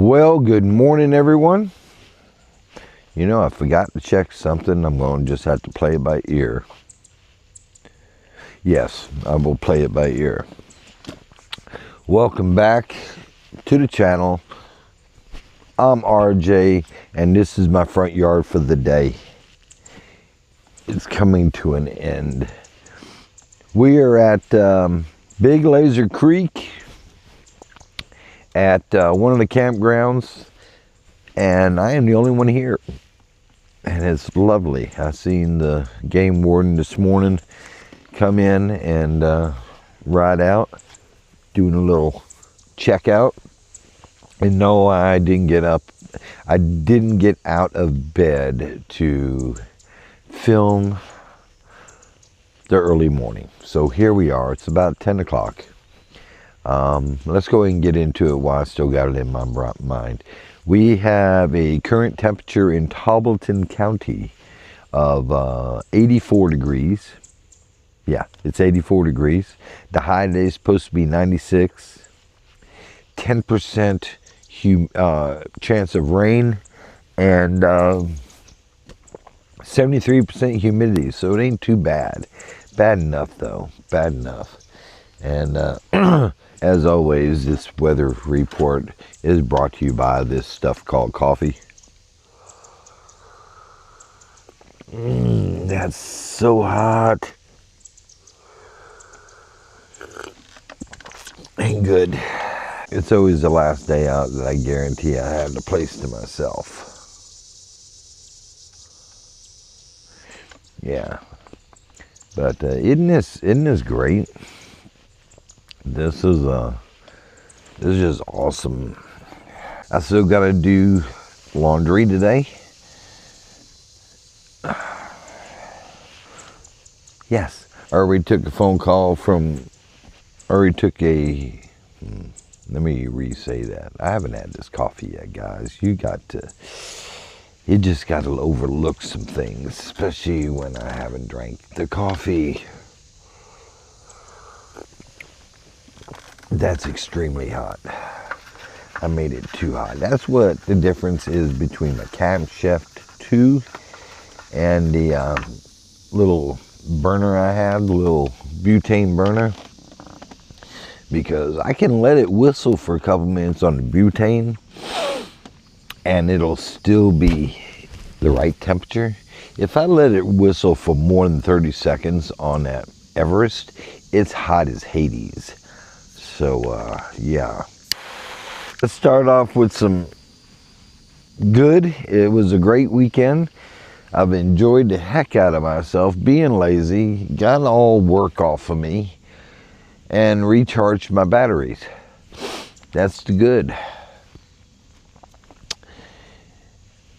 Well, good morning, everyone. You know, I forgot to check something. I'm going to just have to play it by ear. Yes, I will play it by ear. Welcome back to the channel. I'm RJ, and this is my front yard for the day. It's coming to an end. We are at Big Lazer Creek at one of the campgrounds, and I am the only one here, and it's lovely. I seen the game warden this morning come in and ride out, doing a little checkout. And no, I didn't get up. I didn't get out of bed to film the early morning. So here we are. It's about 10 o'clock. Let's go ahead and get into it while I still got it in my mind. We have a current temperature in Tableton County of 84 degrees. Yeah, it's 84 degrees. The high today is supposed to be 96. 10% chance of rain, and 73% humidity. So it ain't too bad. Bad enough, though. Bad enough. And as always, this weather report is brought to you by this stuff called coffee. That's so hot. Ain't good. It's always the last day out that I guarantee I have the place to myself. Yeah. But isn't this great? This is just awesome. I still gotta do laundry today. Yes, I already took a phone call from. Let me re-say that. I haven't had this coffee yet, guys. You just got to overlook some things, especially when I haven't drank the coffee. That's extremely hot. I made it too hot. That's what the difference is between the Camp Chef 2 and the little burner I have, the little butane burner. Because I can let it whistle for a couple minutes on the butane and it'll still be the right temperature. If I let it whistle for more than 30 seconds on that Everest, it's hot as Hades. So, yeah. Let's start off with some good. It was a great weekend. I've enjoyed the heck out of myself being lazy, got all work off of me, and recharged my batteries. That's the good.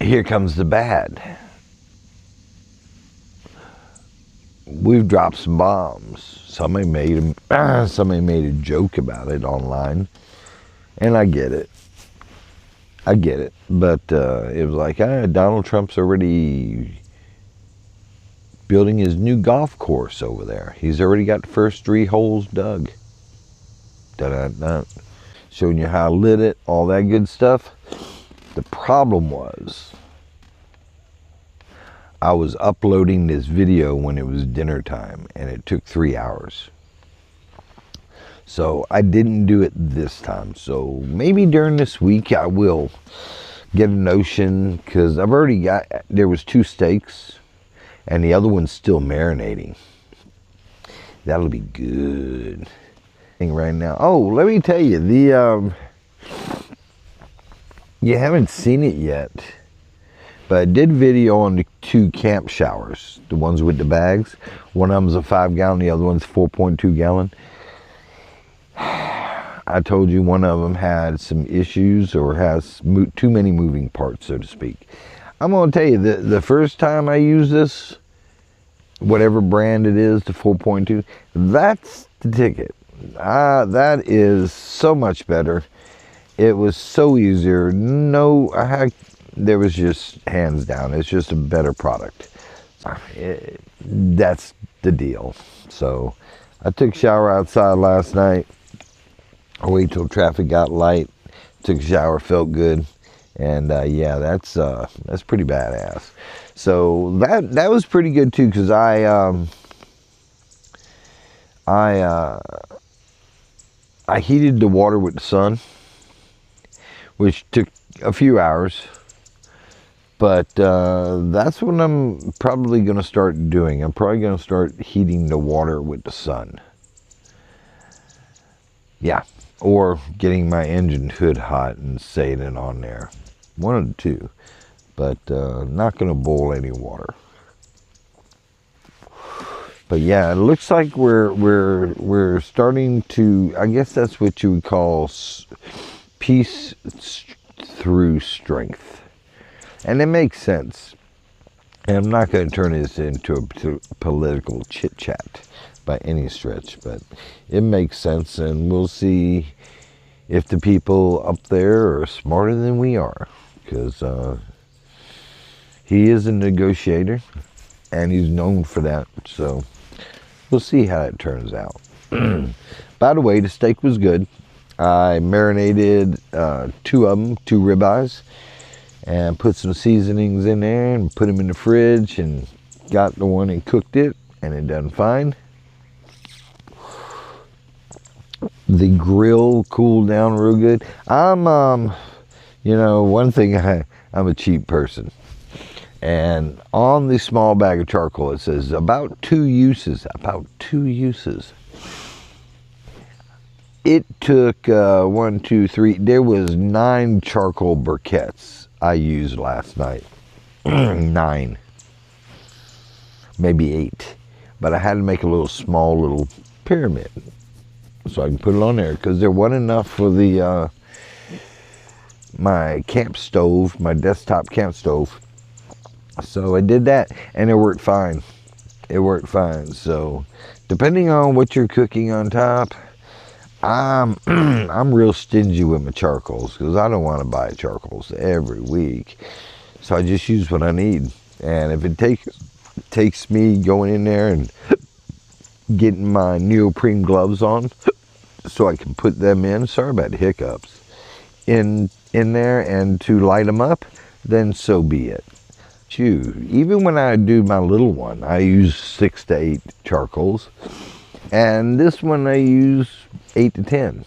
Here comes the bad. We've dropped some bombs. Somebody made a joke about it online, and I get it. But it was like, Donald Trump's already building his new golf course over there. He's already got the first 3 holes dug. Da-da-da. Showing you how I lit it, all that good stuff. The problem was, I was uploading this video when it was dinner time, and it took 3 hours. So I didn't do it this time. So maybe during this week I will get a notion, because I've already got, there was 2 steaks, and the other one's still marinating. That'll be good. Right now. Oh, let me tell you, you haven't seen it yet, but I did video on the 2 camp showers, the ones with the bags. One of them's a 5-gallon, the other one's 4.2 gallon. I told you one of them had some issues, or has too many moving parts, so to speak. I'm going to tell you, the first time I used this, whatever brand it is, the 4.2, that's the ticket. That is so much better. It was so easier. There was just, hands down, it's just a better product. That's the deal. So I took a shower outside last night. I waited till traffic got light. took a shower, felt good, and yeah, that's pretty badass. So that was pretty good too, because I heated the water with the sun, which took a few hours. But that's what I'm probably going to start doing. I'm probably going to start heating the water with the sun. Yeah, or getting my engine hood hot and setting it on there. One of the two. But not going to boil any water. But yeah, it looks like we're starting to, I guess that's what you would call peace through strength. And it makes sense. And I'm not going to turn this into a political chit-chat by any stretch, but it makes sense, and we'll see if the people up there are smarter than we are, because he is a negotiator, and he's known for that, so we'll see how it turns out. By the way, the steak was good. I marinated 2 of them, 2 ribeyes, and put some seasonings in there and put them in the fridge, and got the one and cooked it, and it done fine. The grill cooled down real good. I'm you know, one thing, I'm a cheap person, and on the small bag of charcoal it says about 2 uses. It took 1, 2, 3, there was 9 charcoal briquettes I used last night. 9, maybe 8, but I had to make a small little pyramid so I can put it on there, because there wasn't enough for the my camp stove, my desktop camp stove. So I did that, and it worked fine. So depending on what you're cooking on top, I'm real stingy with my charcoals, because I don't want to buy charcoals every week. So I just use what I need. And if it takes me going in there and getting my neoprene gloves on so I can put them in, sorry about the hiccups, in there, and to light them up, then so be it. Even when I do my little one, I use 6 to 8 charcoals. And this one I use 8 to 10.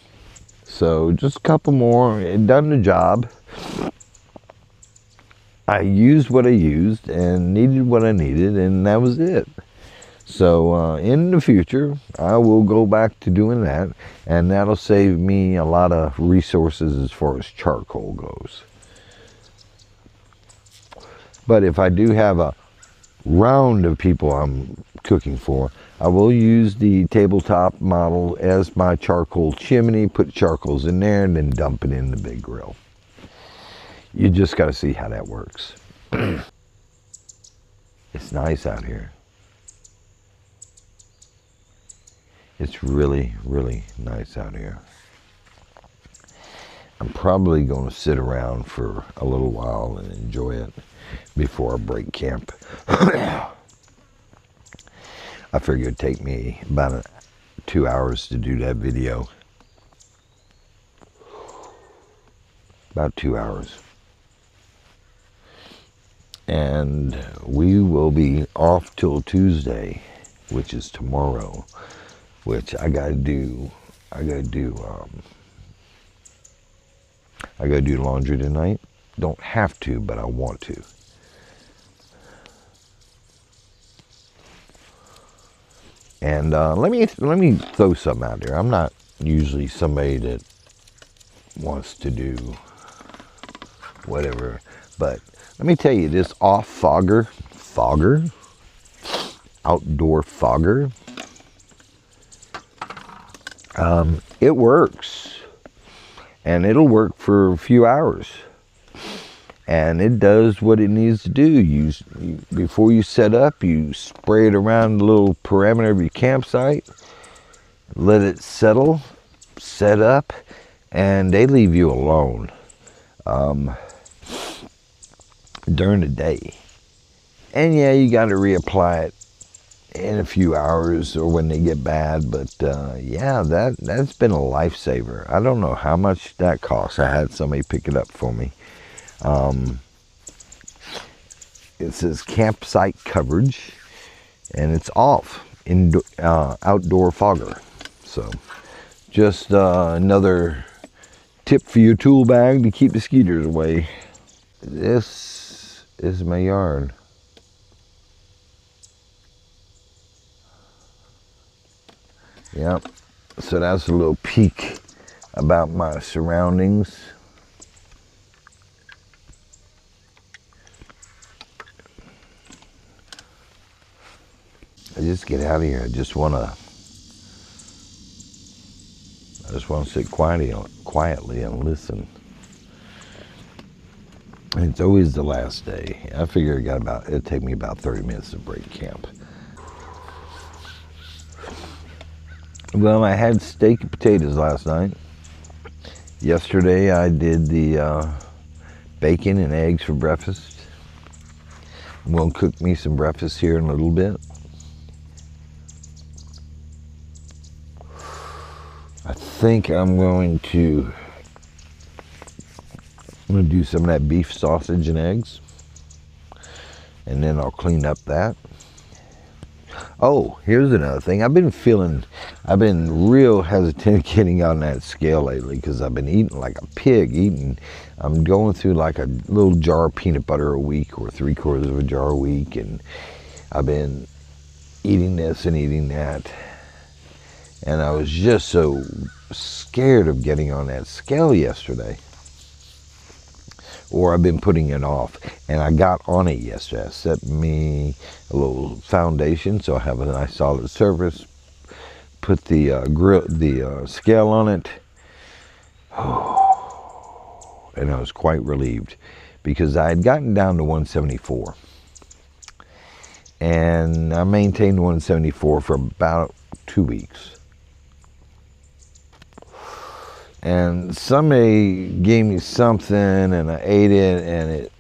So just a couple more. It done the job. I used what I used and needed what I needed, and that was it. So in the future, I will go back to doing that, and that'll save me a lot of resources as far as charcoal goes. But if I do have a round of people I'm cooking for, I will use the tabletop model as my charcoal chimney, put charcoals in there, and then dump it in the big grill. You just got to see how that works. It's nice out here. It's really, really nice out here. I'm probably going to sit around for a little while and enjoy it before I break camp. I figured it'd take me about 2 hours to do that video. About 2 hours. And we will be off till Tuesday, which is tomorrow, which I gotta do laundry tonight. Don't have to, but I want to. And let me throw something out there. I'm not usually somebody that wants to do whatever, but let me tell you, this outdoor fogger, it works, and it'll work for a few hours, and it does what it needs to do. Before you set up, you spray it around the little perimeter of your campsite, let it settle, set up, and they leave you alone during the day. And yeah, you got to reapply it in a few hours or when they get bad. But yeah, that's been a lifesaver. I don't know how much that costs. I had somebody pick it up for me. It says campsite coverage, and it's off outdoor fogger. So just another tip for your tool bag to keep mosquitoes away. This is my yard. Yep. So that's a little peek about my surroundings. I just get out of here. I just want to sit quietly and listen. And it's always the last day. I figure it'd take me about 30 minutes to break camp. Well, I had steak and potatoes last night. Yesterday I did the bacon and eggs for breakfast. I'm going to cook me some breakfast here in a little bit. I think I'm going to do some of that beef sausage and eggs, and then I'll clean up that. Oh, here's another thing. I've been real hesitant getting on that scale lately because I've been eating like a pig. I'm going through like a little jar of peanut butter a week or 3/4 of a jar a week, and I've been eating this and eating that. And I was just so scared of getting on that scale yesterday. Or I've been putting it off. And I got on it yesterday. I set me a little foundation so I have a nice solid surface. Put the scale on it. Oh, and I was quite relieved because I had gotten down to 174. And I maintained 174 for about 2 weeks. And somebody gave me something and I ate it and it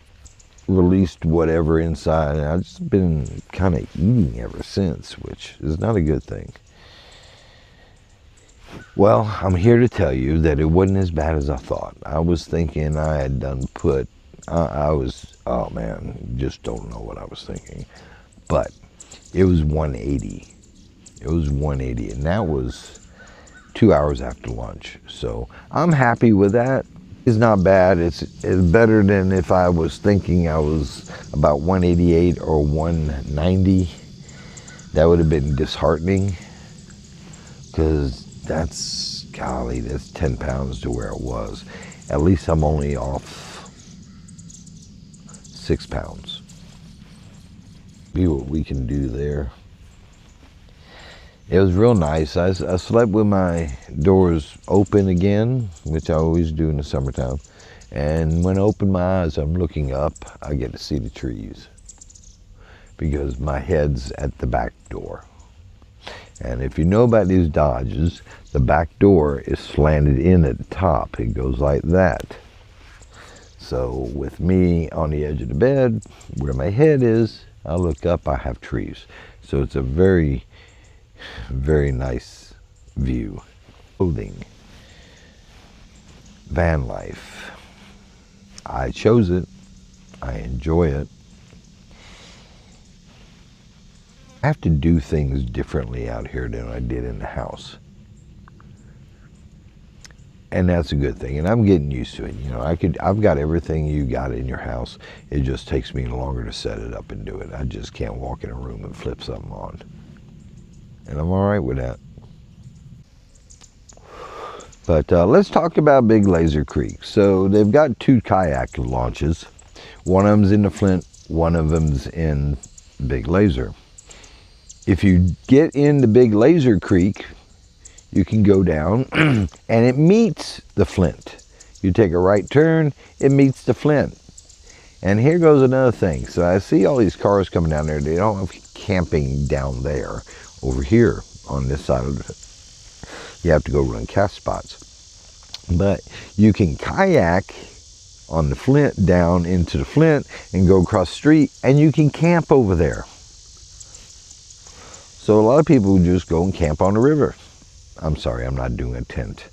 released whatever inside. And I've just been kind of eating ever since, which is not a good thing. Well, I'm here to tell you that it wasn't as bad as I thought. I was thinking I had oh man, just don't know what I was thinking. But it was 180. It was 180, and that was 2 hours after lunch. So I'm happy with that. It's not bad. It's better than if I was thinking I was about 188 or 190. That would have been disheartening because that's 10 pounds to where it was. At least I'm only off 6 pounds. See what we can do there. It was real nice. I slept with my doors open again, which I always do in the summertime. And when I open my eyes, I'm looking up, I get to see the trees because my head's at the back door. And if you know about these Dodges, the back door is slanted in at the top. It goes like that. So with me on the edge of the bed, where my head is, I look up, I have trees. So it's a very, very nice view. Clothing. Vanlife. I chose it. I enjoy it. I have to do things differently out here than I did in the house. And that's a good thing. And I'm getting used to it. You know, I've got everything you got in your house. It just takes me longer to set it up and do it. I just can't walk in a room and flip something on. And I'm all right with that. But let's talk about Big Lazer Creek. So they've got 2 kayak launches. One of them's in the Flint, one of them's in Big Lazer. If you get into Big Lazer Creek, you can go down and it meets the Flint. You take a right turn, it meets the Flint. And here goes another thing. So I see all these cars coming down there. They don't have camping down there. Over here on this side of it, you have to go run cast spots. But you can kayak on the Flint down into the Flint and go across the street, and you can camp over there. So a lot of people just go and camp on the river. I'm sorry, I'm not doing a tent,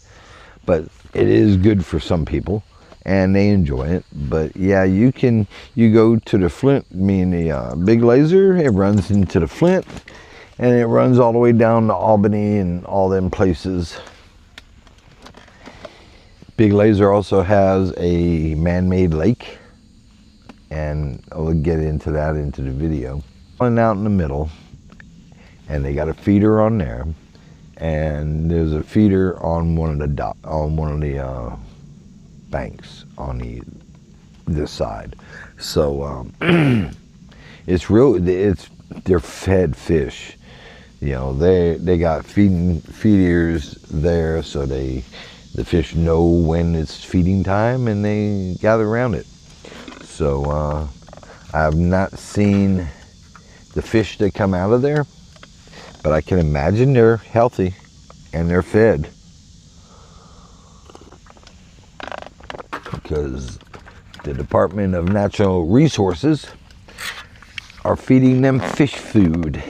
but it is good for some people and they enjoy it. But yeah, you go to the Flint, the Big Lazer, it runs into the Flint and it runs all the way down to Albany and all them places. Big Lazer also has a man-made lake, and I'll get into that into the video. One out in the middle, and they got a feeder on there, and there's a feeder on one of the banks on this side. So they're fed fish. You know, they got feeders there, so the fish know when it's feeding time and they gather around it. So I've not seen the fish that come out of there, but I can imagine they're healthy and they're fed, because the Department of Natural Resources are feeding them fish food.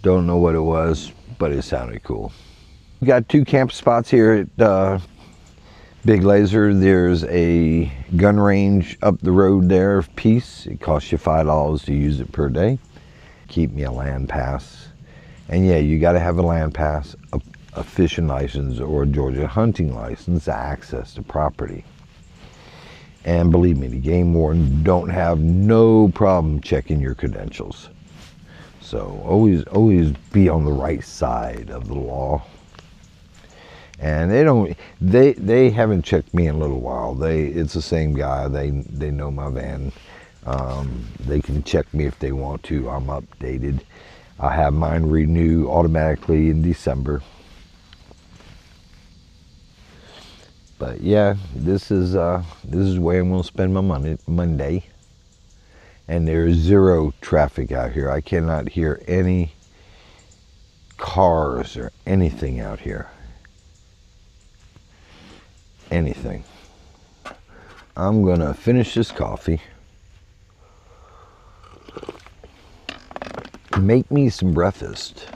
Don't know what it was, but it sounded cool. We got 2 camp spots here at Big Lazer. There's a gun range up the road there of Peace. It costs you $5 to use it per day. Keep me a land pass. And yeah, you got to have a land pass, a fishing license, or a Georgia hunting license to access the property. And believe me, the game warden don't have no problem checking your credentials. So always be on the right side of the law. And they haven't checked me in a little while. It's the same guy. They know my van. They can check me if they want to. I'm updated. I have mine renew automatically in December. But yeah, this is where I'm gonna spend my money Monday. And there's 0 traffic out here. I cannot hear any cars or anything out here. Anything. I'm gonna finish this coffee, make me some breakfast,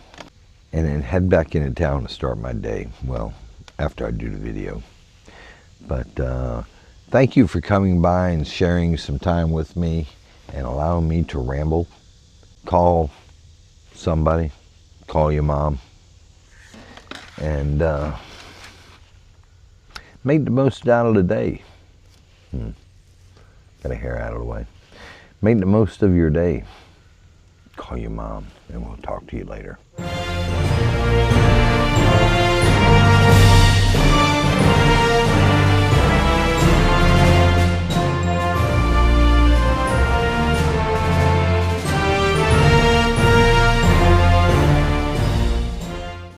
and then head back into town to start my day. Well, after I do the video. But thank you for coming by and sharing some time with me and allowing me to ramble. Call somebody, call your mom, and make the most out of the day. Got a hair out of the way. Make the most of your day. Call your mom, and we'll talk to you later.